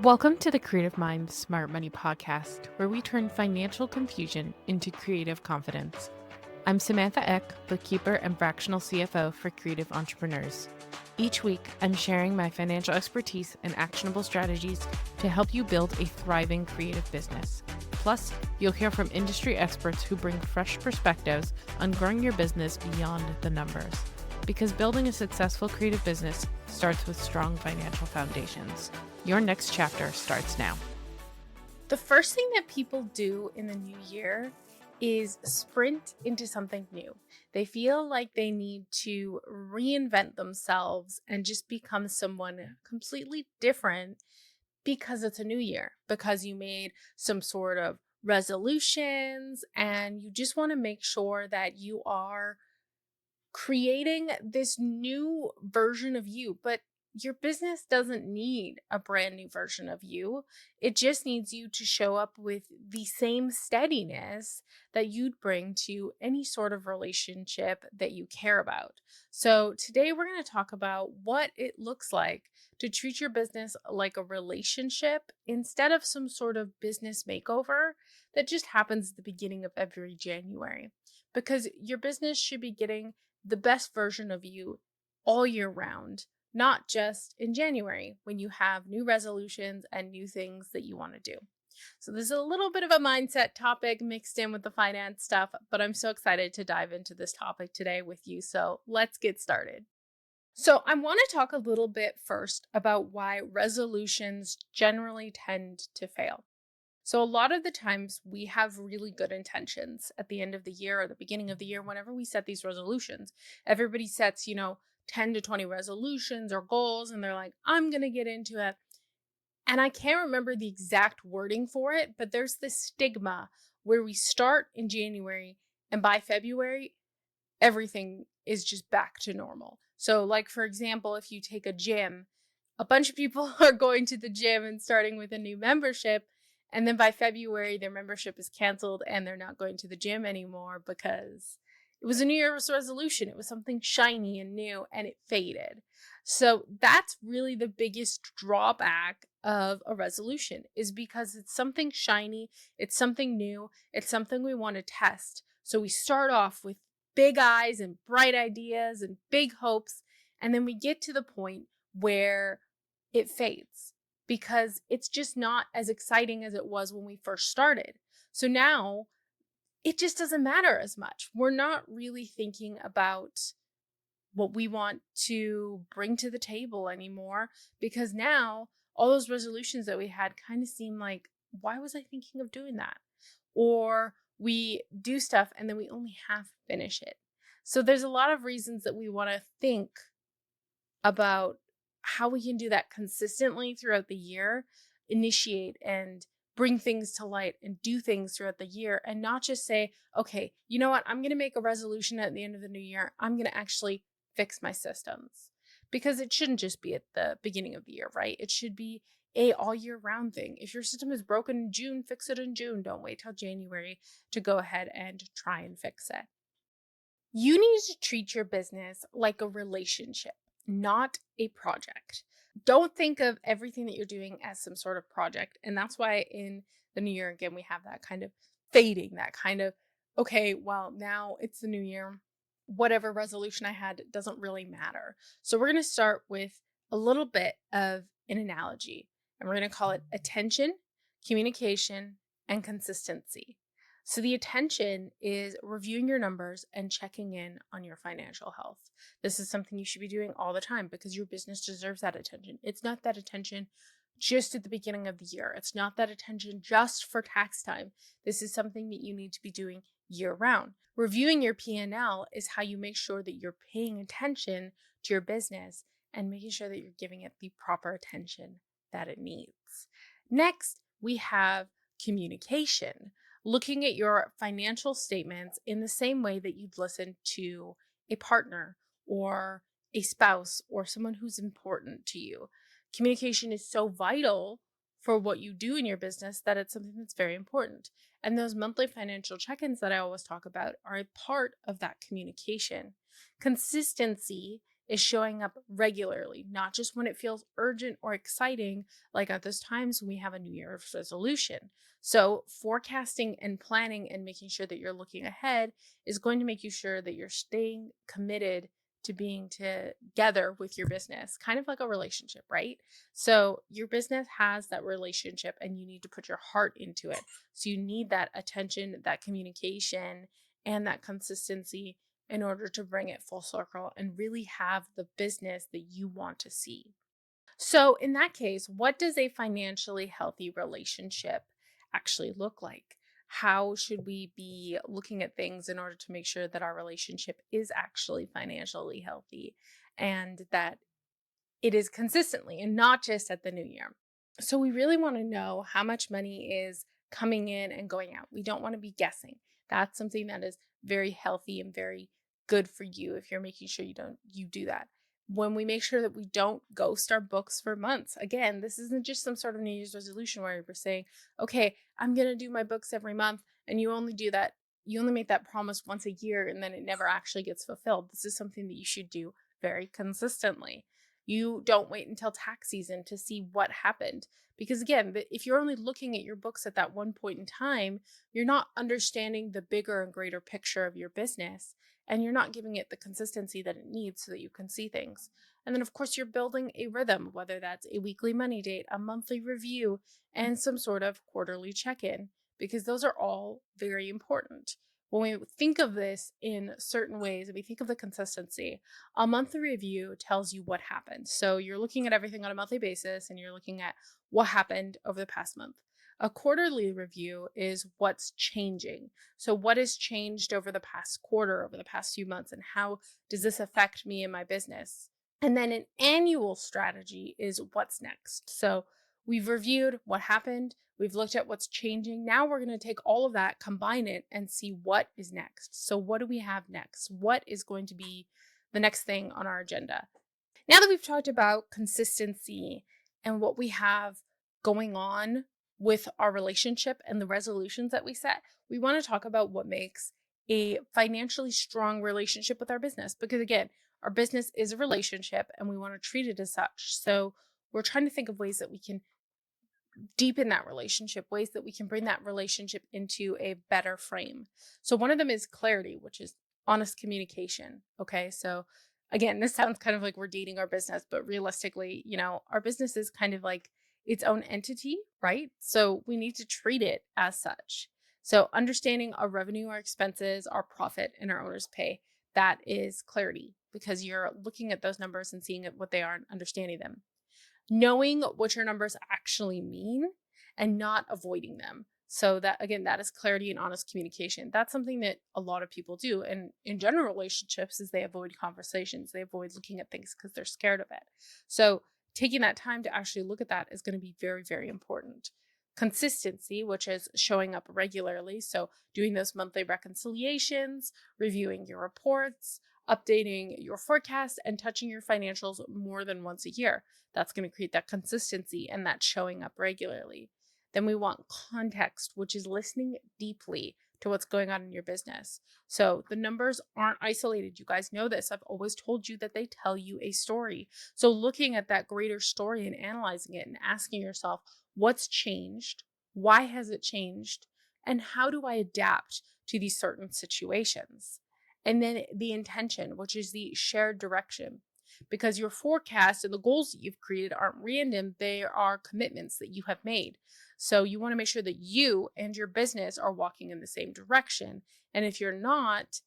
Welcome to the Creative Mind Smart Money podcast, where we turn financial confusion into creative confidence. I'm Samantha Eck, bookkeeper and fractional CFO for creative entrepreneurs. Each week, I'm sharing my financial expertise and actionable strategies to help you build a thriving creative business. Plus, you'll hear from industry experts who bring fresh perspectives on growing your business beyond the numbers. Because building a successful creative business starts with strong financial foundations. Your next chapter starts now. The first thing that people do in the new year is sprint into something new. They feel like they need to reinvent themselves and just become someone completely different because it's a new year, because you made some sort of resolutions and you just want to make sure that you are creating this new version of you. But your business doesn't need a brand new version of you. It just needs you to show up with the same steadiness that you'd bring to any sort of relationship that you care about. So, today we're going to talk about what it looks like to treat your business like a relationship instead of some sort of business makeover that just happens at the beginning of every January. Because your business should be getting the best version of you all year round, not just in January when you have new resolutions and new things that you want to do. So, this is a little bit of a mindset topic mixed in with the finance stuff, but I'm so excited to dive into this topic today with you. So, let's get started. So, I want to talk a little bit first about why resolutions generally tend to fail. So, a lot of the times we have really good intentions at the end of the year or the beginning of the year, whenever we set these resolutions. Everybody sets, 10 to 20 resolutions or goals, and they're like, I'm going to get into it. And I can't remember the exact wording for it, but there's this stigma where we start in January and by February, everything is just back to normal. So, like, for example, if you take a gym, a bunch of people are going to the gym and starting with a new membership. And then by February, their membership is canceled and they're not going to the gym anymore because it was a New Year's resolution. It was something shiny and new and it faded. So that's really the biggest drawback of a resolution, is because it's something shiny, it's something new, it's something we want to test. So we start off with big eyes and bright ideas and big hopes. And then we get to the point where it fades because it's just not as exciting as it was when we first started. So now it just doesn't matter as much. We're not really thinking about what we want to bring to the table anymore, because now all those resolutions that we had kind of seem like, why was I thinking of doing that? Or we do stuff and then we only half finish it. So there's a lot of reasons that we want to think about how we can do that consistently throughout the year, initiate and bring things to light and do things throughout the year, and not just say, okay, you know what, I'm going to make a resolution at the end of the new year. I'm going to actually fix my systems, because it shouldn't just be at the beginning of the year, right? It should be a all year round thing. If your system is broken in June, fix it in June. Don't wait till January to go ahead and try and fix it. You need to treat your business like a relationship, not a project. Don't think of everything that you're doing as some sort of project. And that's why in the new year, again, we have that kind of fading, that kind of, okay, well, now it's the new year. Whatever resolution I had doesn't really matter. So we're going to start with a little bit of an analogy, and we're going to call it attention, communication, and consistency. So the attention is reviewing your numbers and checking in on your financial health. This is something you should be doing all the time because your business deserves that attention. It's not that attention just at the beginning of the year. It's not that attention just for tax time. This is something that you need to be doing year round. Reviewing your P&L is how you make sure that you're paying attention to your business and making sure that you're giving it the proper attention that it needs. Next, we have communication. Looking at your financial statements in the same way that you'd listen to a partner or a spouse or someone who's important to you. Communication is so vital for what you do in your business that it's something that's very important. And those monthly financial check-ins that I always talk about are a part of that communication. Consistency is showing up regularly, not just when it feels urgent or exciting, like at those times when we have a New Year's resolution. So, forecasting and planning and making sure that you're looking ahead is going to make you sure that you're staying committed to being together with your business, kind of like a relationship, right? So, your business has that relationship and you need to put your heart into it. So, you need that attention, that communication, and that consistency in order to bring it full circle and really have the business that you want to see. So, in that case, what does a financially healthy relationship actually look like? How should we be looking at things in order to make sure that our relationship is actually financially healthy and that it is consistently and not just at the new year? So, we really want to know how much money is coming in and going out. We don't want to be guessing. That's something that is very healthy and very good for you if you're making sure you do that. When we make sure that we don't ghost our books for months. Again, this isn't just some sort of New Year's resolution where we're saying, okay, I'm going to do my books every month. And you only do that, you only make that promise once a year and then it never actually gets fulfilled. This is something that you should do very consistently. You don't wait until tax season to see what happened. Because again, if you're only looking at your books at that one point in time, you're not understanding the bigger and greater picture of your business. And you're not giving it the consistency that it needs so that you can see things. And then, of course, you're building a rhythm, whether that's a weekly money date, a monthly review, and some sort of quarterly check in, because those are all very important. When we think of this in certain ways, and we think of the consistency, a monthly review tells you what happened. So you're looking at everything on a monthly basis and you're looking at what happened over the past month. A quarterly review is what's changing. So, what has changed over the past quarter, over the past few months, and how does this affect me and my business? And then an annual strategy is what's next. So, we've reviewed what happened, we've looked at what's changing. Now, we're going to take all of that, combine it, and see what is next. So, what do we have next? What is going to be the next thing on our agenda? Now that we've talked about consistency and what we have going on with our relationship and the resolutions that we set, we want to talk about what makes a financially strong relationship with our business. Because again, our business is a relationship and we want to treat it as such. So we're trying to think of ways that we can deepen that relationship, ways that we can bring that relationship into a better frame. So one of them is clarity, which is honest communication. Okay. So again, this sounds kind of like we're dating our business, but realistically, our business is kind of like its own entity, right? So we need to treat it as such. So understanding our revenue, our expenses, our profit, and our owner's pay, that is clarity because you're looking at those numbers and seeing what they are and understanding them. Knowing what your numbers actually mean and not avoiding them. So that again, that is clarity and honest communication. That's something that a lot of people do. And in general relationships is they avoid conversations. They avoid looking at things because they're scared of it. So taking that time to actually look at that is going to be very, very important. Consistency, which is showing up regularly. So doing those monthly reconciliations, reviewing your reports, updating your forecast, and touching your financials more than once a year. That's going to create that consistency and that showing up regularly. Then we want context, which is listening deeply to what's going on in your business. So the numbers aren't isolated. You guys know this. I've always told you that they tell you a story. So looking at that greater story and analyzing it and asking yourself, what's changed? Why has it changed? And how do I adapt to these certain situations? And then the intention, which is the shared direction. Because your forecast and the goals that you've created aren't random, they are commitments that you have made. So you want to make sure that you and your business are walking in the same direction. And if you're not,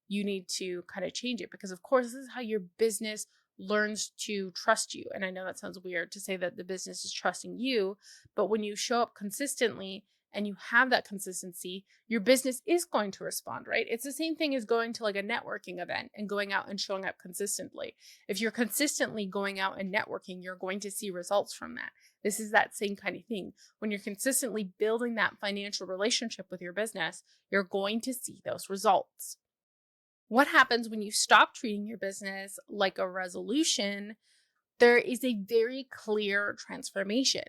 you need to kind of change it because, of course, this is how your business learns to trust you. And I know that sounds weird to say that the business is trusting you, but when you show up consistently and you have that consistency, your business is going to respond, right? It's the same thing as going to like a networking event and going out and showing up consistently. If you're consistently going out and networking, you're going to see results from that. This is that same kind of thing. When you're consistently building that financial relationship with your business, you're going to see those results. What happens when you stop treating your business like a resolution? There is a very clear transformation.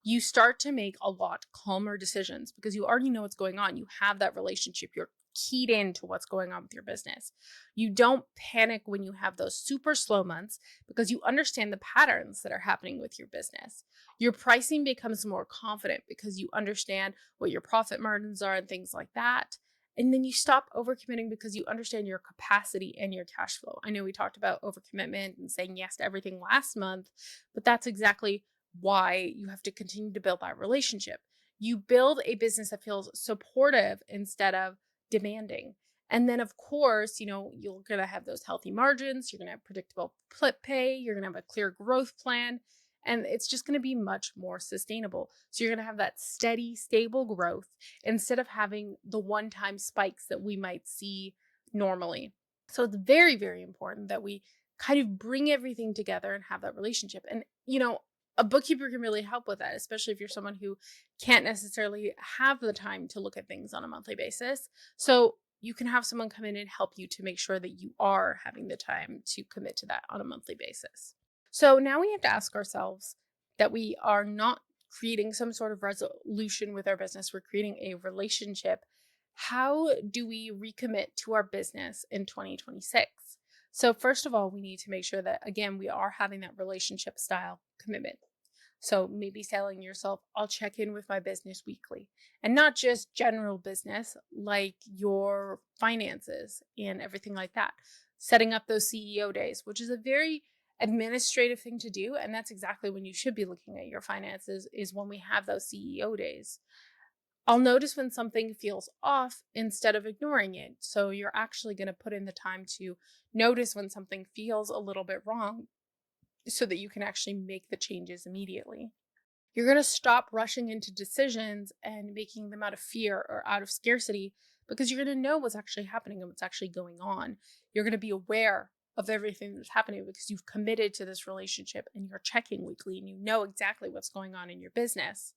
You start to make a lot calmer decisions because you already know what's going on. You have that relationship. You're keyed into what's going on with your business. You don't panic when you have those super slow months because you understand the patterns that are happening with your business. Your pricing becomes more confident because you understand what your profit margins are and things like that. And then you stop overcommitting because you understand your capacity and your cash flow. I know we talked about overcommitment and saying yes to everything last month, but that's exactly why you have to continue to build that relationship. You build a business that feels supportive instead of demanding. And then, of course, you're going to have those healthy margins. You're going to have predictable pay. You're going to have a clear growth plan. And it's just going to be much more sustainable. So you're going to have that steady, stable growth instead of having the one-time spikes that we might see normally. So it's very, very important that we kind of bring everything together and have that relationship. And, a bookkeeper can really help with that, especially if you're someone who can't necessarily have the time to look at things on a monthly basis. So you can have someone come in and help you to make sure that you are having the time to commit to that on a monthly basis. So now we have to ask ourselves that we are not creating some sort of resolution with our business. We're creating a relationship. How do we recommit to our business in 2026? So first of all, we need to make sure that, again, we are having that relationship style commitment. So maybe telling yourself, I'll check in with my business weekly, and not just general business like your finances and everything like that. Setting up those CEO days, which is a very administrative thing to do. And that's exactly when you should be looking at your finances, is when we have those CEO days. I'll notice when something feels off instead of ignoring it. So you're actually going to put in the time to notice when something feels a little bit wrong so that you can actually make the changes immediately. You're going to stop rushing into decisions and making them out of fear or out of scarcity, because you're going to know what's actually happening and what's actually going on. You're going to be aware of everything that's happening because you've committed to this relationship and you're checking weekly and you know exactly what's going on in your business.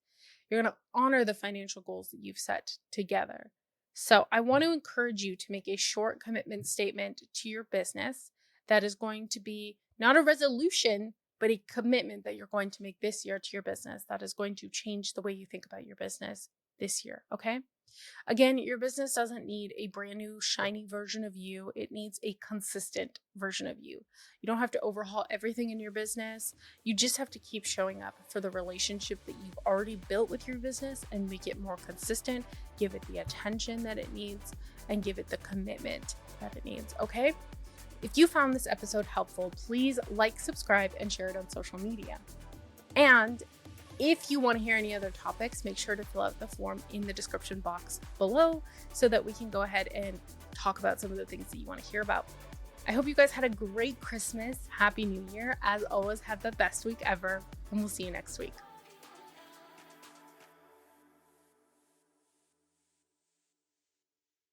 You're going to honor the financial goals that you've set together. So I want to encourage you to make a short commitment statement to your business that is going to be not a resolution, but a commitment that you're going to make this year to your business that is going to change the way you think about your business this year. Okay? Again, your business doesn't need a brand new shiny version of you. It needs a consistent version of you. You don't have to overhaul everything in your business. You just have to keep showing up for the relationship that you've already built with your business and make it more consistent, give it the attention that it needs, and give it the commitment that it needs. Okay? If you found this episode helpful, please like, subscribe, and share it on social media. And if you want to hear any other topics, make sure to fill out the form in the description box below so that we can go ahead and talk about some of the things that you want to hear about. I hope you guys had a great Christmas. Happy New Year. As always, have the best week ever, and we'll see you next week.